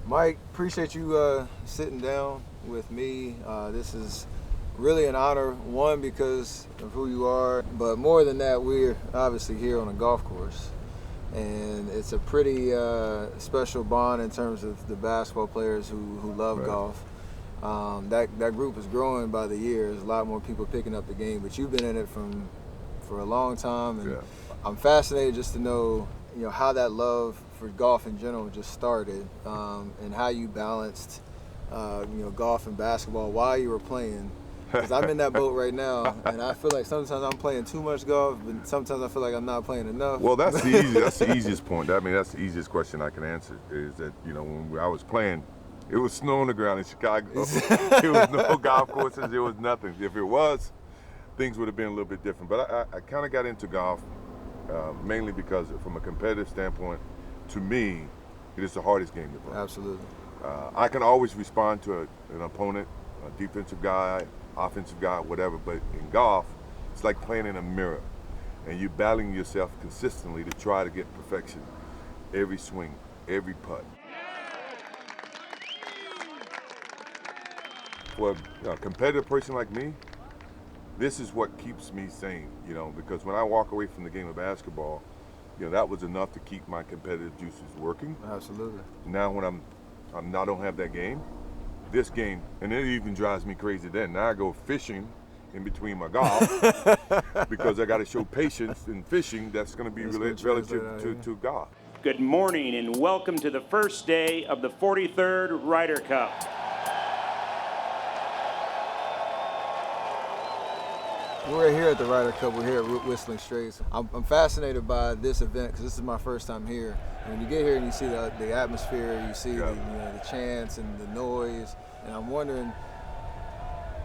Mike, appreciate you sitting down with me. This is really an honor, one, because of who you are, but more than that, we're obviously here on a golf course. And it's a pretty special bond in terms of the basketball players who love Right. golf. That group is growing by the years. A lot more people picking up the game, but you've been in it for a long time, and Yeah. I'm fascinated just to know how that love for golf in general just started, and how you balanced golf and basketball while you were playing. Because I'm in that boat right now, and I feel like sometimes I'm playing too much golf, but sometimes I feel like I'm not playing enough. Well, that's the easiest point. I mean, that's the easiest question I can answer. Is that when I was playing, it was snow on the ground in Chicago. There was no golf courses. There was nothing. If it was, things would have been a little bit different. But I kind of got into golf mainly because, from a competitive standpoint, to me, it is the hardest game to play. Absolutely. I can always respond to an opponent, a defensive guy, offensive guy, whatever, but in golf, it's like playing in a mirror, and you're battling yourself consistently to try to get perfection every swing, every putt. For a competitive person like me, this is what keeps me sane, because when I walk away from the game of basketball, that was enough to keep my competitive juices working. Absolutely. Now when I don't have that game, this game, and it even drives me crazy then. Now I go fishing in between my golf because I got to show patience in fishing. That's going to be relative to golf. Good morning and welcome to the first day of the 43rd Ryder Cup. We're here at the Ryder Cup. We're here at Whistling Straits. I'm fascinated by this event because this is my first time here. And when you get here and you see the atmosphere, you see the chants and the noise, and I'm wondering,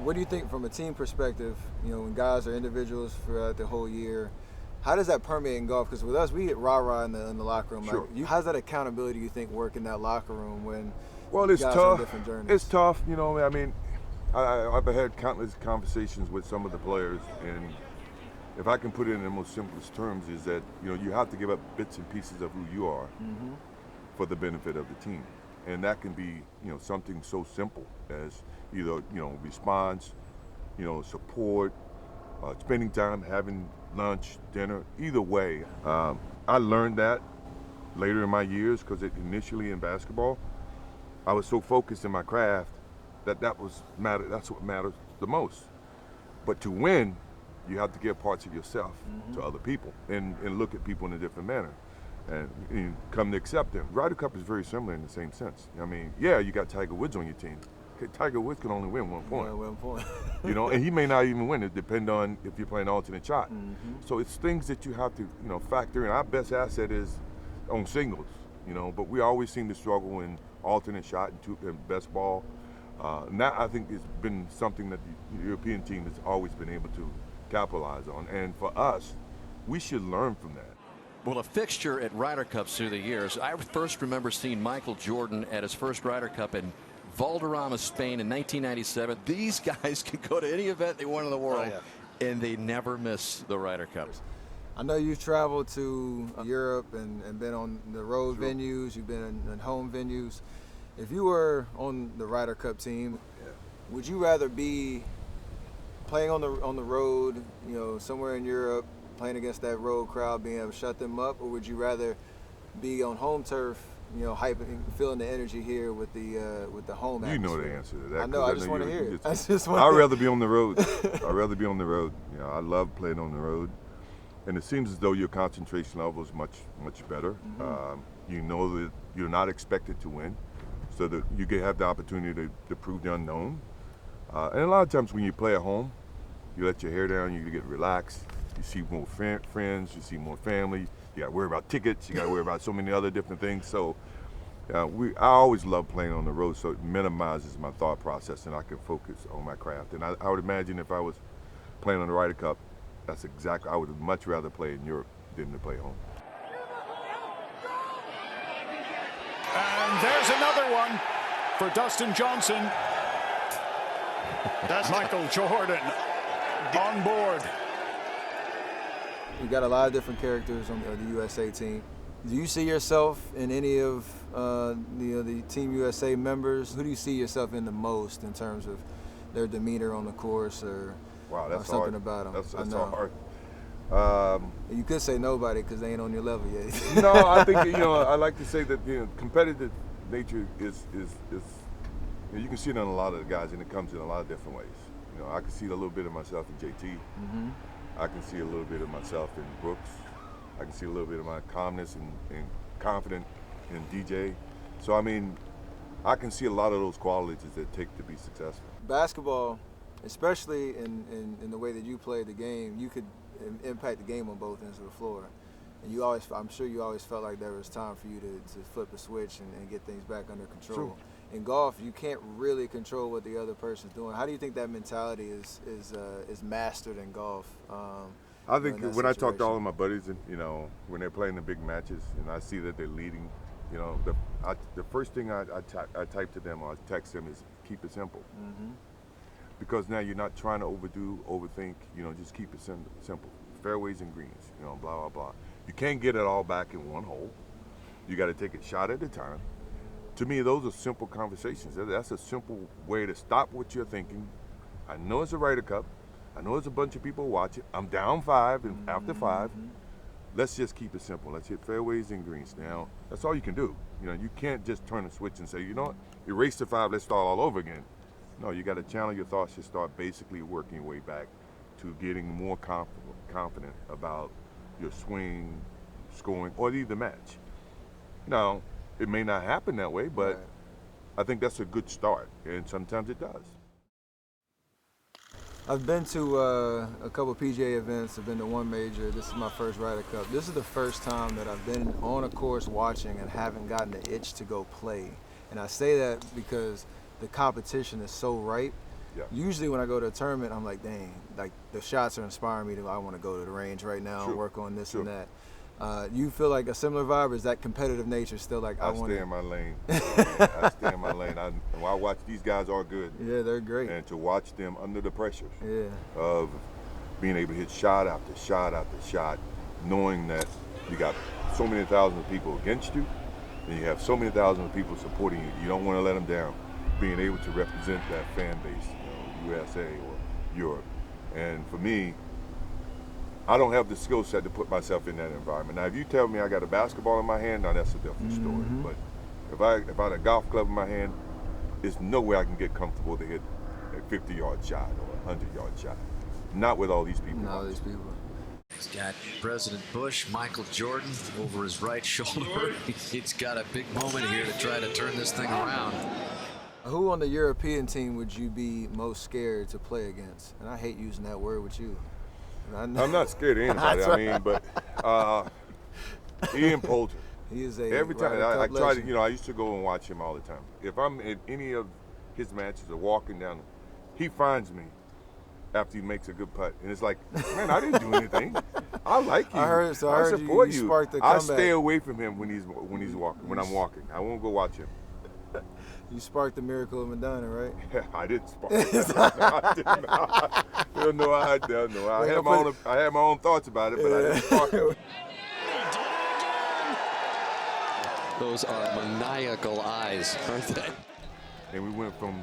what do you think from a team perspective? When guys are individuals throughout the whole year, how does that permeate in golf? Because with us, we get rah-rah in the locker room. Sure. How's that accountability, you think, work in that locker room when It's guys tough. are on different journeys? It's tough. I mean, I've had countless conversations with some of the players, and if I can put it in the most simplest terms, is that you have to give up bits and pieces of who you are for the benefit of the team, and that can be something so simple as either response, support, spending time, having lunch, dinner. Either way, I learned that later in my years because initially in basketball, I was so focused in my craft that's what matters the most. But to win, you have to give parts of yourself to other people and look at people in a different manner and come to accept them. Ryder Cup is very similar in the same sense. I mean, you got Tiger Woods on your team. Tiger Woods can only win 1 point. Yeah, 1 point. And he may not even win. It depends on if you're playing alternate shot. So it's things that you have to factor in. Our best asset is on singles, but we always seem to struggle in alternate shot and best ball. And that, I think, has been something that the European team has always been able to capitalize on. And for us, we should learn from that. Well, a fixture at Ryder Cups through the years. I first remember seeing Michael Jordan at his first Ryder Cup in Valderrama, Spain in 1997. These guys can go to any event they want in the world, and they never miss the Ryder Cup. I know you've traveled to Europe and been on the road venues. You've been in home venues. If you were on the Ryder Cup team, would you rather be playing on the road, somewhere in Europe, playing against that road crowd, being able to shut them up, or would you rather be on home turf, hyping, feeling the energy here with the home atmosphere? You know the answer to that. I know. I just want to hear it. I'd rather be on the road. I'd rather be on the road. I love playing on the road, and it seems as though your concentration level is much better. You know that you're not expected to win, so that you have the opportunity to prove the unknown. And a lot of times when you play at home, you let your hair down, you get relaxed, you see more friends, you see more family, you got to worry about tickets, you got to worry about so many other different things. So I always love playing on the road, so it minimizes my thought process and I can focus on my craft. And I would imagine if I was playing on the Ryder Cup, I would much rather play in Europe than to play home. And there's another one for Dustin Johnson. That's Michael Jordan on board. You got a lot of different characters on the USA team. Do you see yourself in any of the Team USA members? Who do you see yourself in the most in terms of their demeanor on the course or, Wow, that's something hard. about them? That's hard. You could say nobody because they ain't on your level yet. No, I think I like to say that competitive nature is you can see it in a lot of the guys, and it comes in a lot of different ways. I can see a little bit of myself in JT. Mm-hmm. I can see a little bit of myself in Brooks. I can see a little bit of my calmness and confidence in DJ. So I mean, I can see a lot of those qualities that it take to be successful. Basketball, especially in the way that you play the game, you could impact the game on both ends of the floor. And I'm sure you always felt like there was time for you to flip a switch and get things back under control. True. In golf, you can't really control what the other person's doing. How do you think that mentality is mastered in golf? I think when I talk to all of my buddies, and when they're playing the big matches, and I see that they're leading, the first thing I type to them or I text them is keep it simple. Mm-hmm. Because now you're not trying to overthink. Just keep it simple. Fairways and greens. Blah blah blah. You can't get it all back in one hole. You got to take it shot at a time. To me, those are simple conversations. That's a simple way to stop what you're thinking. I know it's a Ryder Cup. I know there's a bunch of people watching. I'm down 5 and after 5. Let's just keep it simple. Let's hit fairways and greens. Now, that's all you can do. You can't just turn a switch and say, erase the 5, let's start all over again. No, you got to channel your thoughts to start basically working your way back to getting more confident about your swing, scoring, or the match. Now, it may not happen that way, but Right. I think that's a good start, and sometimes it does. I've been to a couple PGA events. I've been to one major. This is my first Ryder Cup. This is the first time that I've been on a course watching and haven't gotten the itch to go play. And I say that because the competition is so ripe. Yeah. Usually when I go to a tournament, I'm like, dang, like the shots are inspiring me I want to go to the range right now and work on this and that. You feel like a similar vibe, or is that competitive nature still like I stay in my lane. I stay in my lane. I watch these guys are good. Yeah, they're great. And to watch them under the pressures Yeah. of being able to hit shot after shot after shot, knowing that you got so many thousands of people against you, and you have so many thousands of people supporting you. You don't want to let them down. Being able to represent that fan base, USA or Europe. And for me, I don't have the skill set to put myself in that environment. Now, if you tell me I got a basketball in my hand, now that's a different story. But if I had a golf club in my hand, there's no way I can get comfortable to hit a 50-yard shot or a 100-yard shot. Not with all these people. All these people. He's got President Bush, Michael Jordan over his right shoulder. He's got a big moment here to try to turn this thing around. Who on the European team would you be most scared to play against? And I hate using that word with you. I'm not scared of anybody. But Ian Poulter. He is a every time Ryder I Cup try to, legend. I used to go and watch him all the time. If I'm at any of his matches or walking down, he finds me after he makes a good putt, and it's like, man, I didn't do anything. I like you. I support you you. sparked the I comeback. stay away from him when he's walking. When I'm walking, I won't go watch him. You sparked the miracle of Medina, right? I didn't spark it. I did not. No, I don't know. I had my own thoughts about it, but I didn't spark it. Those are maniacal eyes, aren't they? And we went from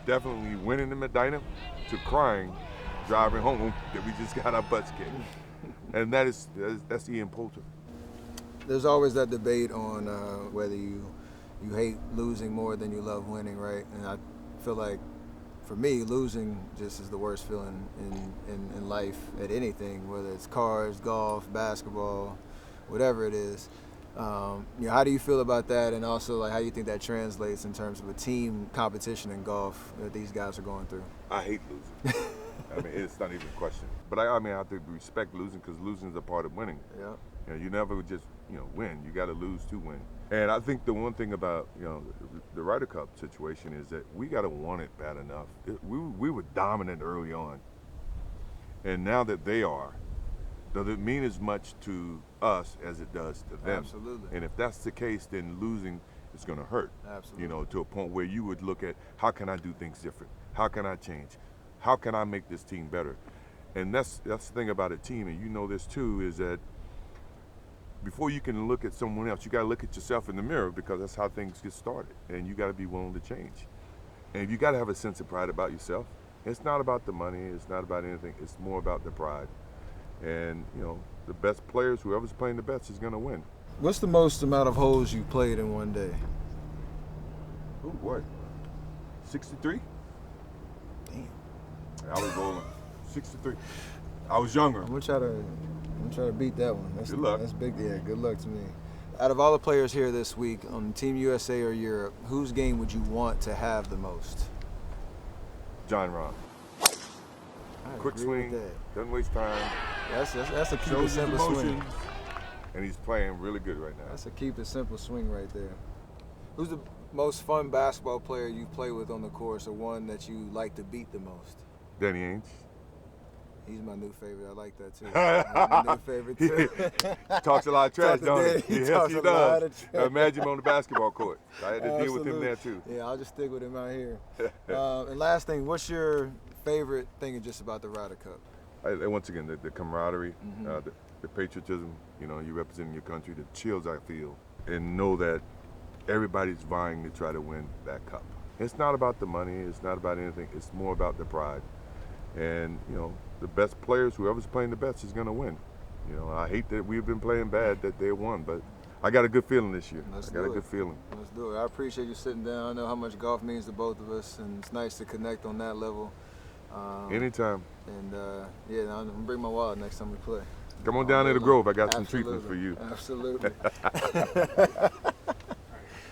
definitely winning the Medina to crying, driving home that we just got our butts kicked. And that's Ian Poulter. There's always that debate on whether you hate losing more than you love winning, right? And I feel like, for me, losing just is the worst feeling in life at anything, whether it's cars, golf, basketball, whatever it is. How do you feel about that, and also like how do you think that translates in terms of a team competition in golf that these guys are going through? I hate losing. I mean, it's not even a question. But I have to respect losing, because losing is a part of winning. Yeah. You never just win. You got to lose to win. And I think the one thing about the Ryder Cup situation is that we got to want it bad enough. We were dominant early on, and now that they are, does it mean as much to us as it does to them? Absolutely. And if that's the case, then losing is going to hurt. Absolutely. To a point where you would look at, how can I do things different? How can I change? How can I make this team better? And that's the thing about a team, and you know this too, is that before you can look at someone else, you got to look at yourself in the mirror, because that's how things get started, and you got to be willing to change. And you got to have a sense of pride about yourself. It's not about the money. It's not about anything. It's more about the pride. And, you know, the best players, whoever's playing the best is going to win. What's the most amount of holes you played in one day? Ooh, what? 63? Damn. I was rolling 63. I was younger. I'm gonna try to beat that one. Good luck. That's big. Yeah, good luck to me. Out of all the players here this week on Team USA or Europe, whose game would you want to have the most? John Rahm. I Quick agree with swing, that. doesn't waste time. That's a keep it Shows his simple swing. emotions. And he's playing really good right now. That's a keep it simple swing right there. Who's the most fun basketball player you play with on the course, or one that you like to beat the most? Danny Ainge. He's my new favorite. I like that too. My new favorite too. Talks a lot of trash, Talks to don't Danny. he? He Yes, talks he a lot does. of trash. Imagine him on the basketball court. I had to deal with him Absolutely. there too. Yeah, I'll just stick with him out here. And last thing, what's your favorite thing just about the Ryder Cup? Once again, the camaraderie, the patriotism, you know, you representing your country, the chills I feel, and know that everybody's vying to try to win that cup. It's not about the money, it's not about anything, it's more about the pride. And, you know, the best players, whoever's playing the best is going to win. You know, I hate that we've been playing bad, that they won, but I got a good feeling this year. Let's I got do a it. good feeling. Let's do it. I appreciate you sitting down. I know how much golf means to both of us, and it's nice to connect on that level. Anytime. And yeah, I'm gonna bring my wallet next time we play. Come on down to the Grove. I got some Absolutely. treatments for you. Absolutely.